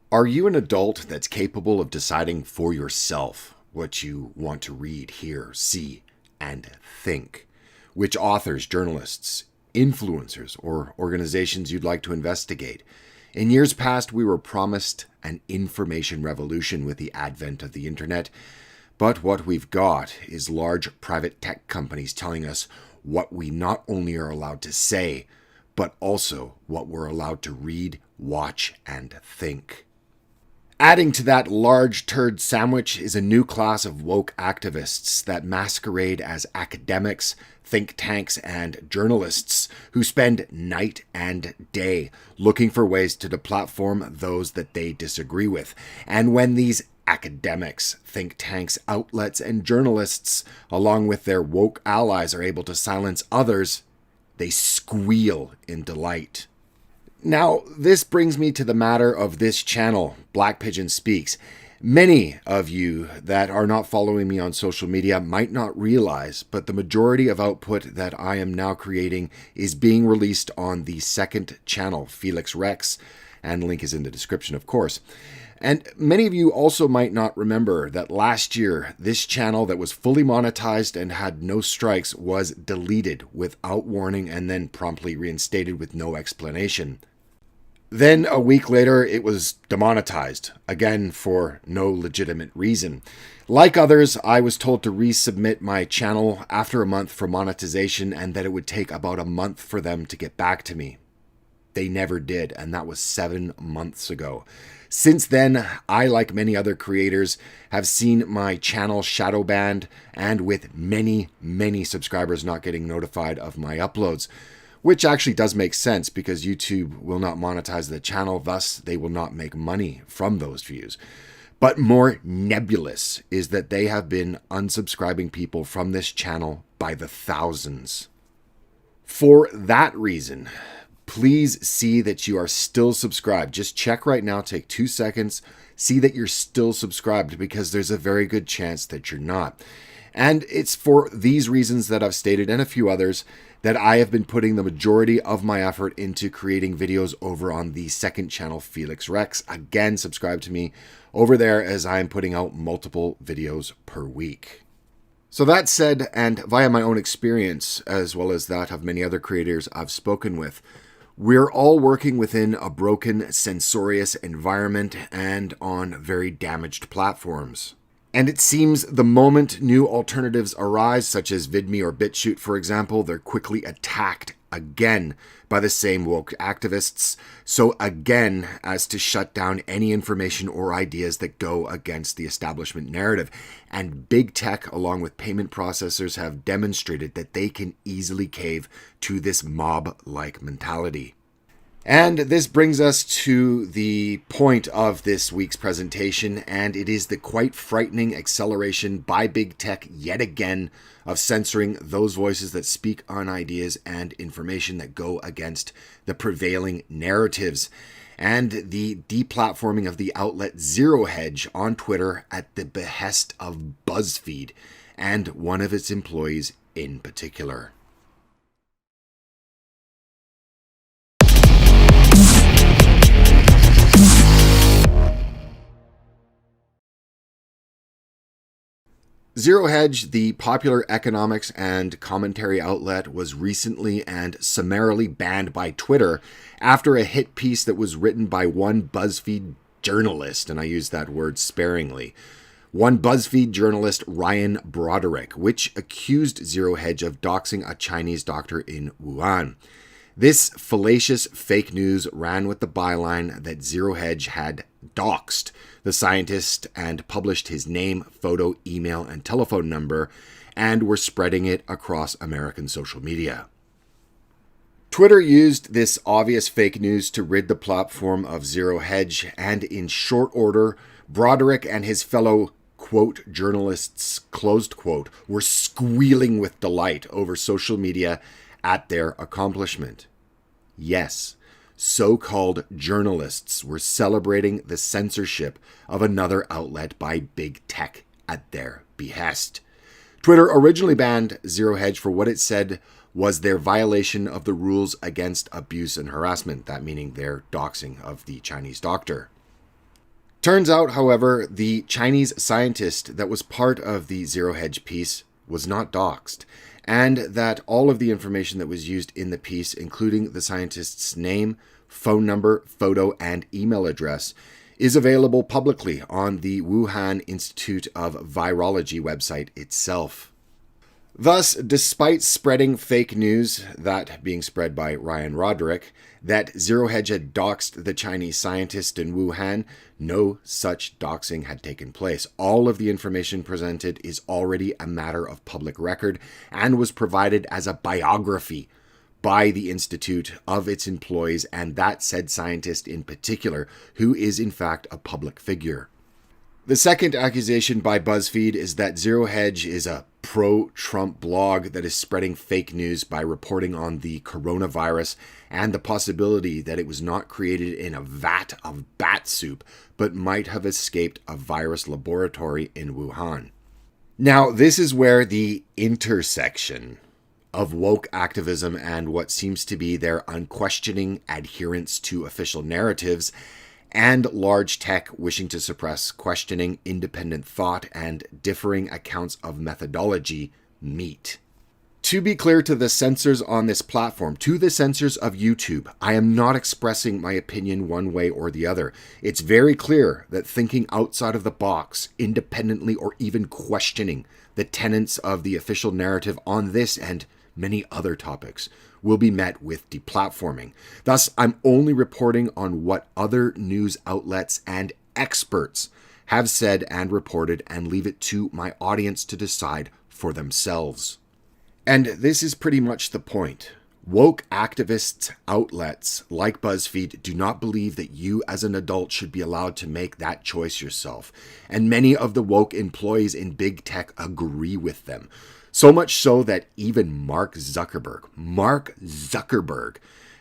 Are you an adult that's capable of deciding for yourself what you want to read, hear, see, and think? Which authors, journalists, influencers, or organizations you'd like to investigate? In years past, we were promised an information revolution with the advent of the internet. But what we've got is large private tech companies telling us what we not only are allowed to say, but also what we're allowed to read, watch, and think. Adding to that large turd sandwich is a new class of woke activists that masquerade as academics, think tanks, and journalists who spend night and day looking for ways to deplatform those that they disagree with. And when these academics, think tanks, outlets, and journalists, along with their woke allies, are able to silence others, they squeal in delight. Now, this brings me to the matter of this channel, Black Pigeon Speaks. Many of you that are not following me on social media might not realize, but the majority of output that I am now creating is being released on the second channel, Felix Rex, and link is in the description, of course. And many of you also might not remember that last year, this channel that was fully monetized and had no strikes was deleted without warning and then promptly reinstated with no explanation. Then a week later, it was demonetized, again for no legitimate reason. Like others, I was told to resubmit my channel after a month for monetization and that it would take about a month for them to get back to me. They never did, and that was 7 months ago. Since then, I, like many other creators, have seen my channel shadow banned and with many, many subscribers not getting notified of my uploads, which actually does make sense because YouTube will not monetize the channel, thus they will not make money from those views. But more nebulous is that they have been unsubscribing people from this channel by the thousands. For that reason, please see that you are still subscribed. Just check right now, take 2 seconds, see that you're still subscribed because there's a very good chance that you're not. And it's for these reasons that I've stated and a few others that I have been putting the majority of my effort into creating videos over on the second channel, Felix Rex. Again, subscribe to me over there as I am putting out multiple videos per week. So that said, and via my own experience, as well as that of many other creators I've spoken with, we're all working within a broken, censorious environment and on very damaged platforms. And it seems the moment new alternatives arise, such as VidMe or BitChute, for example, they're quickly attacked again by the same woke activists, so again as to shut down any information or ideas that go against the establishment narrative. And big tech, along with payment processors, have demonstrated that they can easily cave to this mob-like mentality. And this brings us to the point of this week's presentation, and it is the quite frightening acceleration by big tech yet again of censoring those voices that speak on ideas and information that go against the prevailing narratives, and the deplatforming of the outlet Zero Hedge on Twitter at the behest of BuzzFeed and one of its employees in particular. Zero Hedge, the popular economics and commentary outlet, was recently and summarily banned by Twitter after a hit piece that was written by one BuzzFeed journalist, and I use that word sparingly. One BuzzFeed journalist, Ryan Broderick, which accused Zero Hedge of doxing a Chinese doctor in Wuhan. This fallacious fake news ran with the byline that Zero Hedge had doxed the scientist and published his name, photo, email, and telephone number, and were spreading it across American social media. Twitter used this obvious fake news to rid the platform of Zero Hedge, and in short order, Broderick and his fellow quote journalists, closed quote, were squealing with delight over social media at their accomplishment. Yes, so-called journalists were celebrating the censorship of another outlet by big tech at their behest. Twitter originally banned Zero Hedge for what it said was their violation of the rules against abuse and harassment, that meaning their doxing of the Chinese doctor. Turns out, however, the Chinese scientist that was part of the Zero Hedge piece was not doxed, and that all of the information that was used in the piece, including the scientist's name, phone number, photo, and email address, is available publicly on the Wuhan Institute of Virology website itself. Thus, despite spreading fake news, that being spread by Ryan Roderick, that Zero Hedge had doxed the Chinese scientist in Wuhan, no such doxing had taken place. All of the information presented is already a matter of public record and was provided as a biography by the Institute of its employees and that said scientist in particular, who is in fact a public figure. The second accusation by BuzzFeed is that Zero Hedge is a pro-Trump blog that is spreading fake news by reporting on the coronavirus and the possibility that it was not created in a vat of bat soup, but might have escaped a virus laboratory in Wuhan. Now, this is where the intersection of woke activism and what seems to be their unquestioning adherence to official narratives and large tech wishing to suppress questioning, independent thought, and differing accounts of methodology meet. To be clear to the censors on this platform, to the censors of YouTube, I am not expressing my opinion one way or the other. It's very clear that thinking outside of the box, independently or even questioning the tenets of the official narrative on this and many other topics will be met with deplatforming. Thus, I'm only reporting on what other news outlets and experts have said and reported and leave it to my audience to decide for themselves. And this is pretty much the point. Woke activists outlets like BuzzFeed do not believe that you as an adult should be allowed to make that choice yourself. And many of the woke employees in big tech agree with them. So much so that even Mark Zuckerberg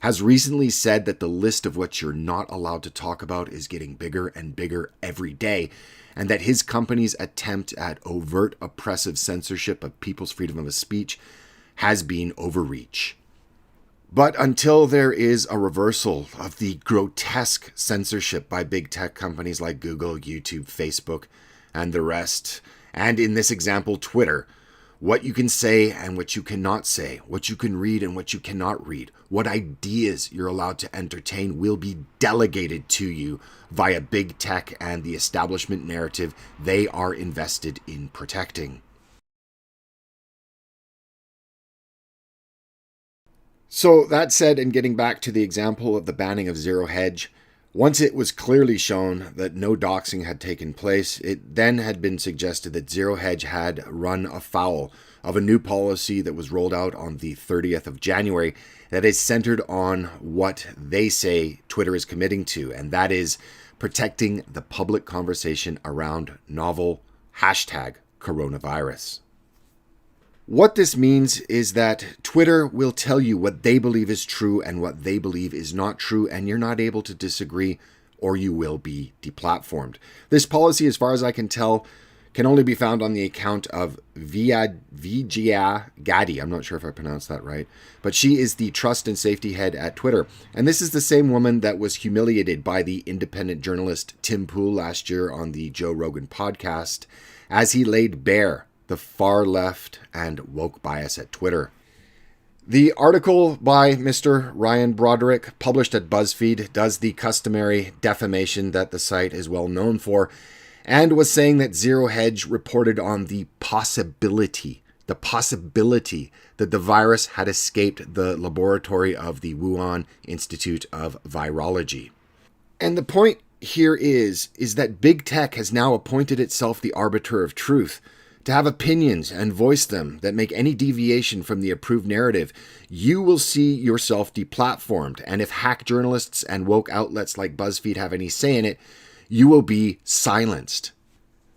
has recently said that the list of what you're not allowed to talk about is getting bigger and bigger every day, and that his company's attempt at overt oppressive censorship of people's freedom of speech has been overreach. But until there is a reversal of the grotesque censorship by big tech companies like Google, YouTube, Facebook, and the rest, and in this example, Twitter, what you can say and what you cannot say, what you can read and what you cannot read, what ideas you're allowed to entertain will be delegated to you via big tech and the establishment narrative they are invested in protecting. So that said, and getting back to the example of the banning of Zero Hedge, once it was clearly shown that no doxing had taken place, it then had been suggested that Zero Hedge had run afoul of a new policy that was rolled out on the 30th of January that is centered on what they say Twitter is committing to, and that is protecting the public conversation around novel #coronavirus. What this means is that Twitter will tell you what they believe is true and what they believe is not true, and you're not able to disagree or you will be deplatformed. This policy, as far as I can tell, can only be found on the account of Vijaya Gaddi. I'm not sure if I pronounced that right, but she is the trust and safety head at Twitter. And this is the same woman that was humiliated by the independent journalist Tim Pool last year on the Joe Rogan podcast as he laid bare the far left and woke bias at Twitter. The article by Mr. Ryan Broderick, published at BuzzFeed, does the customary defamation that the site is well known for, and was saying that Zero Hedge reported on the possibility that the virus had escaped the laboratory of the Wuhan Institute of Virology. And the point here is that big tech has now appointed itself the arbiter of truth. To have opinions and voice them that make any deviation from the approved narrative, you will see yourself deplatformed. And if hack journalists and woke outlets like BuzzFeed have any say in it, you will be silenced.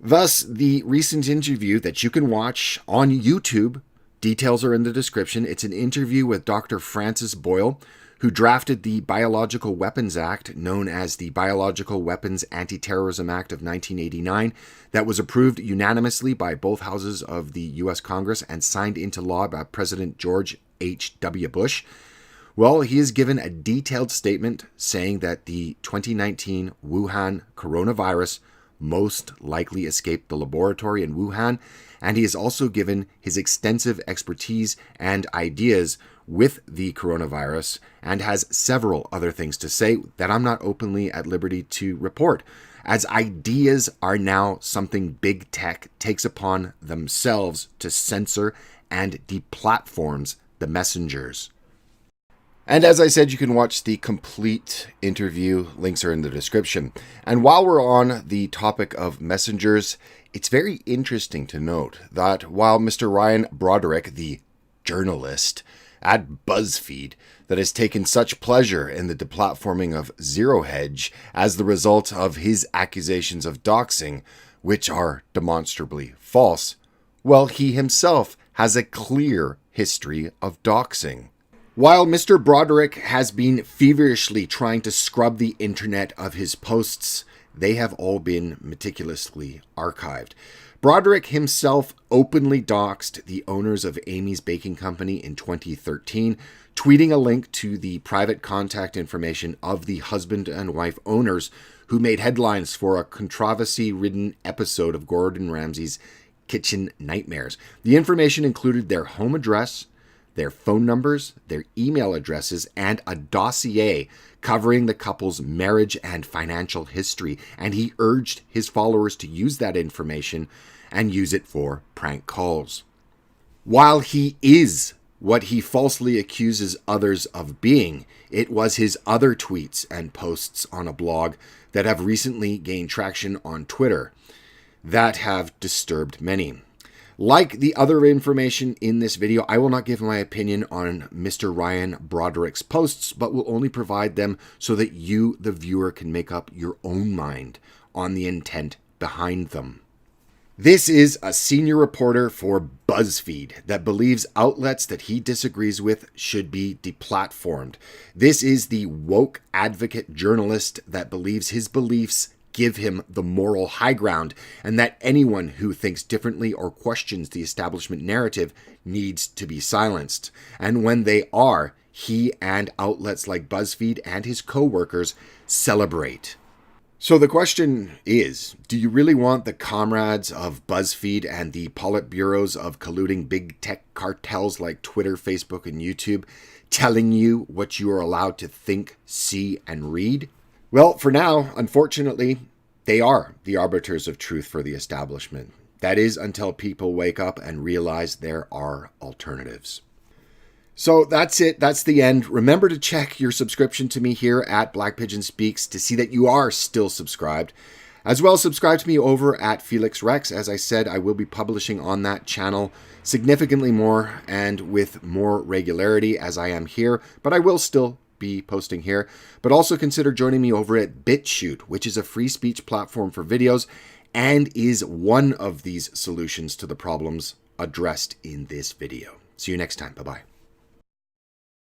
Thus, the recent interview that you can watch on YouTube, details are in the description. It's an interview with Dr. Francis Boyle, who drafted the Biological Weapons Act, known as the Biological Weapons Anti-Terrorism Act of 1989, that was approved unanimously by both houses of the U.S. Congress and signed into law by President George H.W. Bush, Well, he has given a detailed statement saying that the 2019 Wuhan coronavirus most likely escaped the laboratory in Wuhan, and he has also given his extensive expertise and ideas with the coronavirus and has several other things to say that I'm not openly at liberty to report, as ideas are now something big tech takes upon themselves to censor and deplatforms the messengers. And as I said, you can watch the complete interview. Links are in the description. And while we're on the topic of messengers, it's very interesting to note that while Mr. Ryan Broderick, the journalist at BuzzFeed, that has taken such pleasure in the deplatforming of Zero Hedge as the result of his accusations of doxing, which are demonstrably false, well, he himself has a clear history of doxing. While Mr. Broderick has been feverishly trying to scrub the internet of his posts, they have all been meticulously archived. Broderick himself openly doxed the owners of Amy's Baking Company in 2013, tweeting a link to the private contact information of the husband and wife owners who made headlines for a controversy-ridden episode of Gordon Ramsay's Kitchen Nightmares. The information included their home address, their phone numbers, their email addresses, and a dossier covering the couple's marriage and financial history. And he urged his followers to use that information and use it for prank calls. While he is what he falsely accuses others of being, it was his other tweets and posts on a blog that have recently gained traction on Twitter that have disturbed many. Like the other information in this video, I will not give my opinion on Mr. Ryan Broderick's posts, but will only provide them so that you, the viewer, can make up your own mind on the intent behind them. This is a senior reporter for BuzzFeed that believes outlets that he disagrees with should be deplatformed. This is the woke advocate journalist that believes his beliefs give him the moral high ground, and that anyone who thinks differently or questions the establishment narrative needs to be silenced. And when they are, he and outlets like BuzzFeed and his co-workers celebrate. So the question is, do you really want the comrades of BuzzFeed and the politburos of colluding big tech cartels like Twitter, Facebook, and YouTube telling you what you are allowed to think, see, and read? Well, for now, unfortunately, they are the arbiters of truth for the establishment. That is until people wake up and realize there are alternatives. So that's it. That's the end. Remember to check your subscription to me here at Black Pigeon Speaks to see that you are still subscribed. As well, subscribe to me over at Felix Rex. As I said, I will be publishing on that channel significantly more and with more regularity as I am here, but I will still be posting here. But also consider joining me over at BitChute, which is a free speech platform for videos and is one of these solutions to the problems addressed in this video. See you next time. Bye-bye.